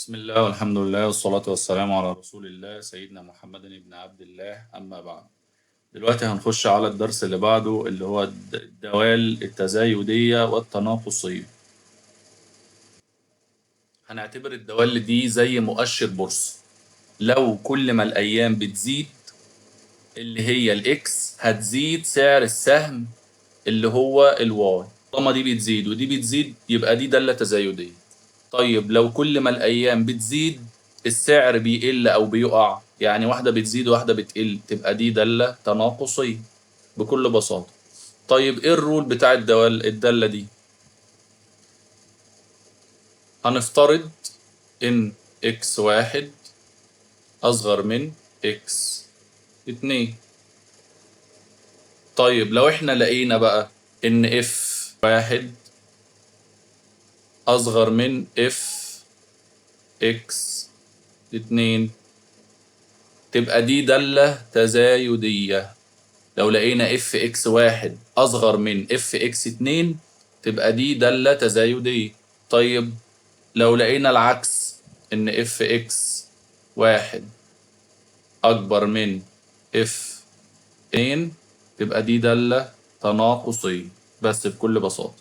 بسم الله والحمد لله والصلاة والسلام على رسول الله سيدنا محمد بن عبد الله أما بعد. دلوقتي هنخش على الدرس اللي بعده اللي هو الدوال التزايدية والتناقصية. هنعتبر الدوال دي زي مؤشر بورصة. لو كل ما الأيام بتزيد اللي هي الإكس هتزيد سعر السهم اللي هو الواي. طالما دي بتزيد ودي بتزيد يبقى دي دالة تزايدية. طيب لو كل ما الأيام بتزيد السعر بيقل أو بيقع، يعني واحدة بتزيد وواحدة بتقل، تبقى دي دالة تناقصية بكل بساطة. طيب إيه الرول بتاع الدالة دي؟ هنفترض إن إكس واحد أصغر من إكس اتنين. طيب لو إحنا لقينا بقى إن إف واحد أصغر من إف إكس اتنين تبقى دي دالة تزايدية. لو لقينا اف اكس واحد اصغر من اف اكس اتنين تبقى دي دالة تزايدية. طيب لو لقينا العكس ان اف اكس واحد اكبر من اف اتنين تبقى دي دالة تناقصية بس بكل بساطة.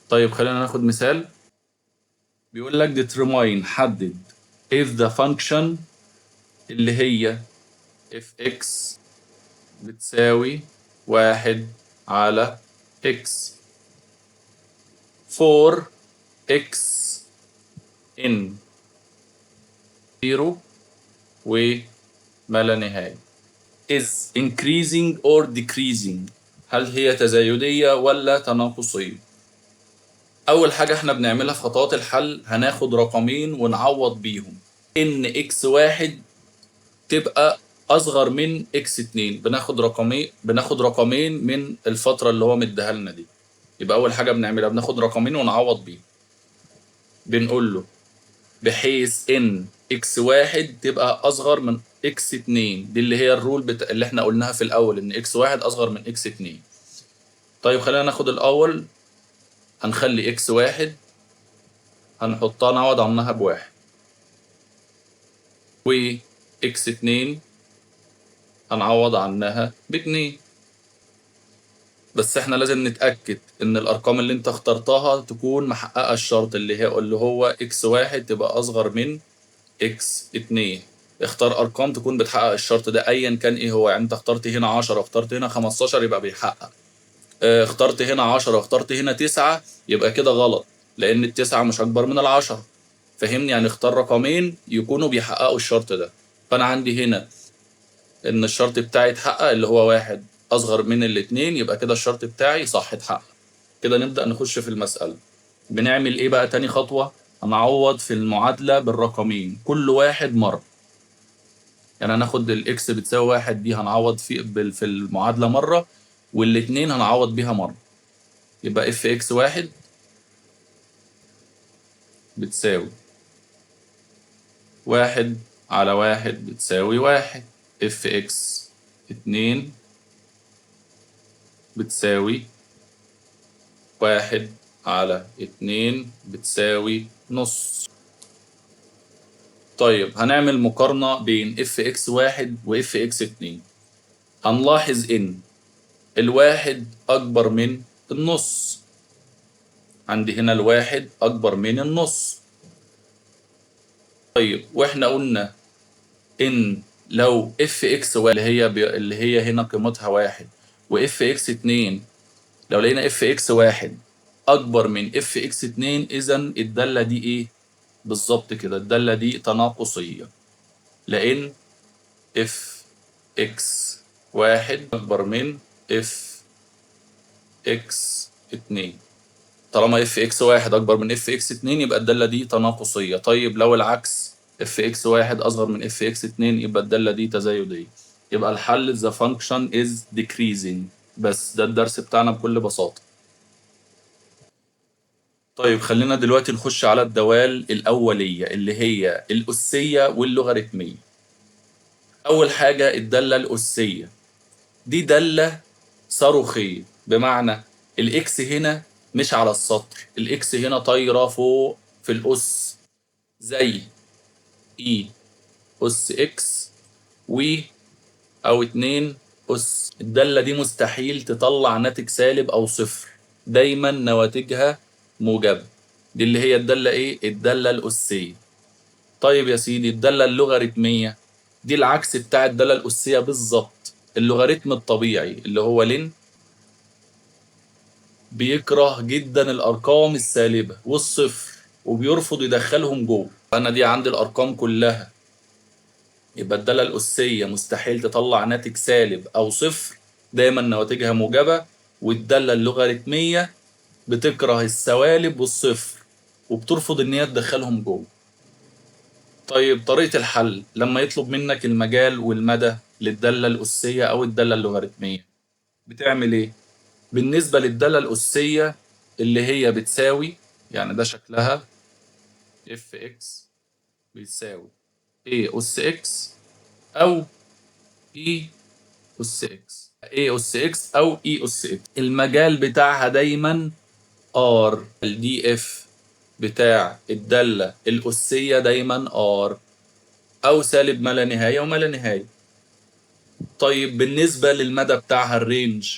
طيب خلينا ناخد مثال. بيقول لك determine حدد if the function اللي هي fx بتساوي واحد على x for x in 0 وما لا نهاية is increasing or decreasing. هل هي تزايدية ولا تناقصية؟ أول حاجة احنا بنعملها في خطوات الحل هناخد رقمين ونعوض بيهم. إن إكس واحد تبقى أصغر من إكس اتنين، بناخد رقمين من الفترة اللي هو مديها لنا دي. يبقى أول حاجة بنعملها بناخد رقمين ونعوض بيهم. بنقول له بحيث ان اكس واحد تبقى اصغر من اكس اتنين، دي اللي هي الرول اللي احنا قلناها في الاول ان اكس واحد اصغر من اكس اتنين. طيب خلينا ناخد الاول. هنخلي اكس واحد هنحطها نعوض عنها بواحد، و اكس اتنين هنعوض عنها باتنين. بس احنا لازم نتأكد ان الارقام اللي انت اخترتها تكون محققة الشرط اللي هو اكس واحد تبقى اصغر من اكس اتنين. اختار ارقام تكون بتحقق الشرط ده ايا كان ايه هو. يعني انت اخترت هنا 10 واخترت هنا 15 يبقى بيحقق. اخترت هنا 10 واخترت هنا 9 يبقى كده غلط، لان التسعة مش اكبر من العشرة. فهمني؟ يعني اختار رقمين يكونوا بيحققوا الشرط ده. فانا عندي هنا ان الشرط بتاعي اتحقق اللي هو واحد اصغر من الاتنين، يبقى كده الشرط بتاعي صح اتحقق. كده نبدأ نخش في المسألة. بنعمل ايه بقى تاني خطوة؟ هنعوض في المعادلة بالرقمين كل واحد مرة. يعني هناخد الاكس بتساوي واحد دي هنعوض في المعادلة مرة، والاتنين هنعوض بيها مرة. يبقى اف اكس واحد بتساوي واحد على واحد بتساوي واحد. اف اكس اتنين بتساوي واحد على اتنين بتساوي نص. طيب هنعمل مقارنة بين اف اكس واحد واف اكس اتنين. هنلاحظ ان الواحد اكبر من النص. عندي هنا الواحد اكبر من النص. طيب واحنا قلنا ان لو اف اكس اللي هي هنا قيمتها واحد، واف اكس اتنين لو لقينا اف اكس واحد اكبر من اف اكس اتنين، اذا الدالة دي ايه؟ بالظبط كده الدالة دي تناقصية، لان اف اكس واحد اكبر من اف اكس اتنين. طالما اف اكس واحد اكبر من اف اكس اتنين يبقى الدالة دي تناقصية. طيب لو العكس اف اكس واحد اصغر من اف اكس اتنين يبقى الدالة دي تزايدية. يبقى الحل the function is decreasing. بس ده الدرس بتاعنا بكل بساطة. طيب خلينا دلوقتي نخش على الدوال الأولية اللي هي الأسية واللوغاريتمية. أول حاجة الدالة الأسية دي دالة صاروخية، بمعنى الإكس هنا مش على السطر، الإكس هنا طايرة فوق في الأس، زي اي أس إكس و أو 2 أس. الدالة دي مستحيل تطلع ناتج سالب أو صفر، دايما نواتجها موجبة. دي اللي هي الدالة إيه؟ الدالة الأسية. طيب يا سيدي، الدالة اللوغاريتمية دي العكس بتاع الدالة الأسية بالظبط. اللوغاريتم الطبيعي اللي هو لن بيكره جدا الأرقام السالبة والصفر وبيرفض يدخلهم جوه. أنا دي عندي الأرقام كلها، يبقى الدالة الأسية مستحيل تطلع ناتج سالب أو صفر، دايما نواتجها موجبة. والدالة اللوغاريتمية بتكره السوالب والصفر وبترفض إن هي تدخلهم جوه. طيب طريقة الحل لما يطلب منك المجال والمدى للدالة الأسية أو الدالة اللوغاريتمية بتعمل إيه؟ بالنسبة للدالة الأسية اللي هي بتساوي، يعني ده شكلها اف اكس بيساوي a أس اكس أو e أس اكس، a أس اكس أو e أس اكس. المجال بتاعها دايما r، الدي اف بتاع الدالة الأسية دايما r أو سالب ما لا نهاية وما لا نهاية. طيب بالنسبة للمدى بتاعها الرينج،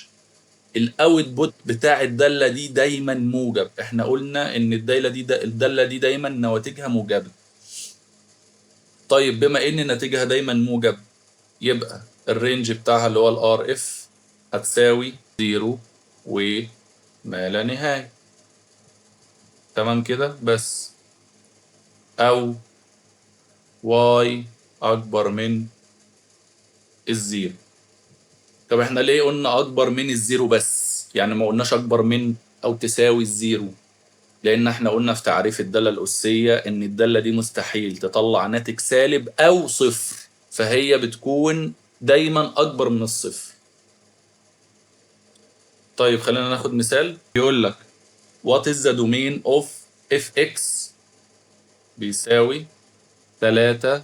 الاوتبوت بتاع الدالة دي دايما موجب. احنا قلنا ان الدالة دي دايما نواتجها موجبة. طيب بما ان ناتجها دايما موجب، يبقى الرينج بتاعها اللي هو الار اف هتساوي 0 وما لا نهاية. تمام كده بس. او واي اكبر من الزيرو. طب احنا ليه قلنا اكبر من الزيرو بس؟ يعني ما قلناش اكبر من او تساوي الزيرو. لان احنا قلنا في تعريف الدالة الأسية ان الدالة دي مستحيل تطلع ناتج سالب او صفر، فهي بتكون دايما اكبر من الصفر. طيب خلينا ناخد مثال. بيقول لك what is the domain of fx بيساوي 3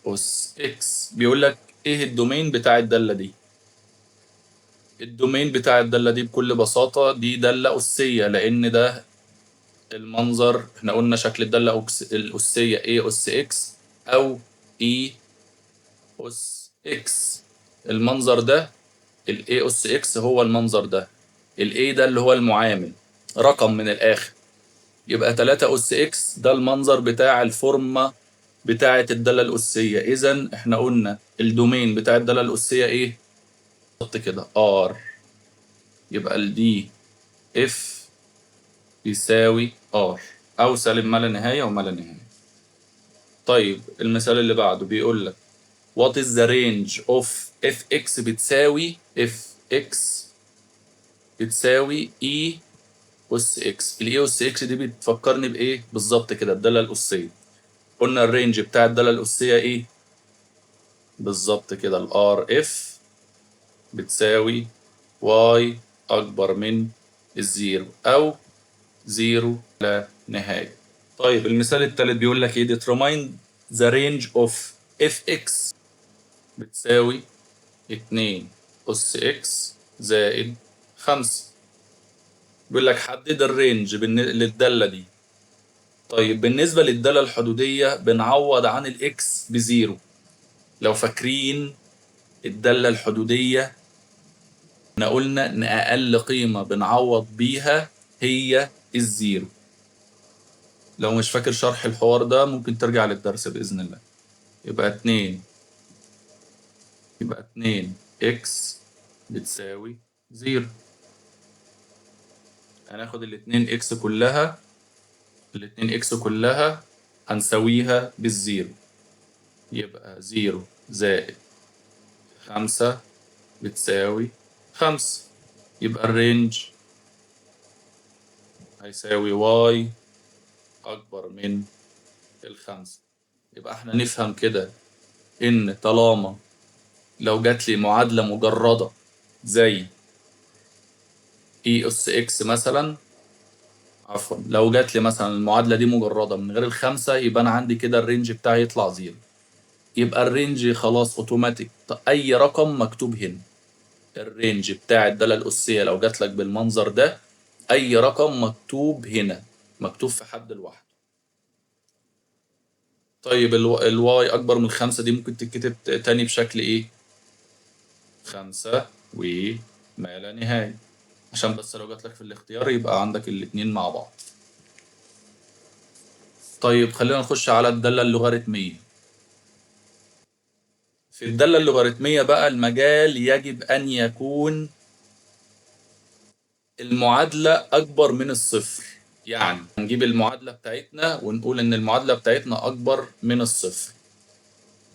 أس x. بيقول لك ايه الدومين بتاع الدالة دي؟ الدومين بتاع الدالة دي بكل بساطة دي دالة أسية، لأن ده المنظر. احنا قلنا شكل الدالة الأسية A أس X أو E أس X. المنظر ده ال A أس X هو المنظر ده. ال A ده اللي هو المعامل، رقم من الآخر. يبقى 3 أس X ده المنظر بتاع الفورمة بتاعة الدالة الأسية. إذا احنا قلنا الدومين بتاع الدالة الأسية إيه؟ بالظبط كده R. يبقى ال D F يساوي R أو سالب ما لا نهاية وما لا نهاية. طيب المثال اللي بعده بيقول لك what is the range of fx بتساوي fx بتساوي e أس x. ال e أس x دي بتفكرني بإيه؟ بالظبط كده الدالة الأسية. قلنا الرينج بتاع الدالة الأسية إيه؟ بالظبط كده ال rf بتساوي y أكبر من الزيرو أو زيرو لا نهاية. طيب المثال التالت بيقول لك ايه determine the range of fx بتساوي 2 أس x زائد 5. بيقول لك حدد الرينج للدالة دي. طيب بالنسبة للدالة الحدودية بنعوض عن الاكس بزيرو. لو فاكرين الدالة الحدودية احنا قلنا ان اقل قيمة بنعوض بيها هي الزيرو. لو مش فاكر شرح الحوار ده ممكن ترجع للدرس بإذن الله. يبقى 2 اكس بتساوي 0. هناخد الاتنين اكس كلها هنساويها بالزيرو. يبقى 0 زائد 5 بتساوي 5. يبقى الرينج هيساوي واي أكبر من 5. يبقى احنا نفهم كده إن طالما لو جات لي معادلة مجردة زي اي اس اكس مثلا، عفوا لو جات لي مثلا المعادلة دي مجردة من غير الخمسة، يبقى أنا عندي كده الرينج بتاعي يطلع 0. يبقى الرينج خلاص اوتوماتيك أي رقم مكتوب هنا. الرينج بتاع الدالة الأسية لو جات لك بالمنظر ده أي رقم مكتوب هنا مكتوب في حد لوحده. طيب الواي اكبر من 5 دي ممكن تتكتب تاني بشكل ايه؟ 5 وما لا نهاية، عشان بس لو جات لك في الاختيار يبقى عندك الاتنين مع بعض. طيب خلينا نخش على الدالة اللوغاريتمية. في الدالة اللوغاريتمية بقى المجال يجب أن يكون المعادلة أكبر من الصفر. يعني نجيب المعادلة بتاعتنا ونقول إن المعادلة بتاعتنا أكبر من الصفر.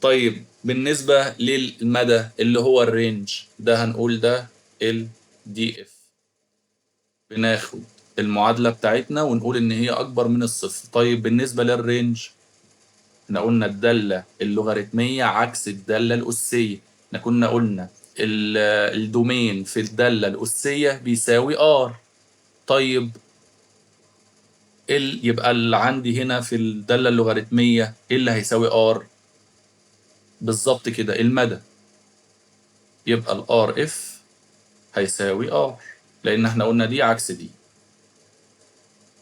طيب بالنسبة للمدى اللي هو الرينج ده هنقول ده ال DF. بناخد المعادلة بتاعتنا ونقول إن هي أكبر من الصفر. طيب بالنسبة للرينج احنا قلنا الدالة اللوغاريتمية عكس الدالة الأسية. احنا كنا قلنا الدومين في الدالة الأسية بيساوي R. طيب يبقى اللي عندي هنا في الدالة اللوغاريتمية ايه اللي هيساوي R؟ بالظبط كده المدى. يبقى ال RF هيساوي R، لأن احنا قلنا دي عكس دي.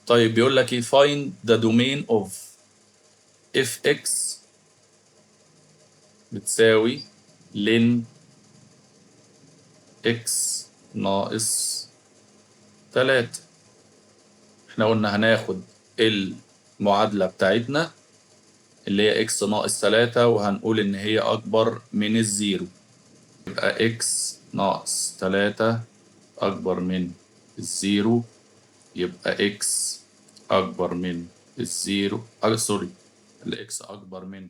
طيب بيقول لك ايه find the domain of fx بتساوي لن x ناقص 3. احنا قلنا هناخد المعادلة بتاعتنا اللي هي x ناقص 3 وهنقول إن هي أكبر من الزيرو. يبقى x ناقص 3 أكبر من الزيرو، يبقى x أكبر من الزيرو سوري، الإكس أكبر من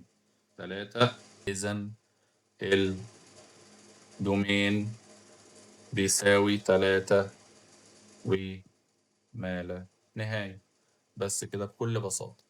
3. إذا الدومين بيساوي 3 وما لا نهاية. بس كده بكل بساطة.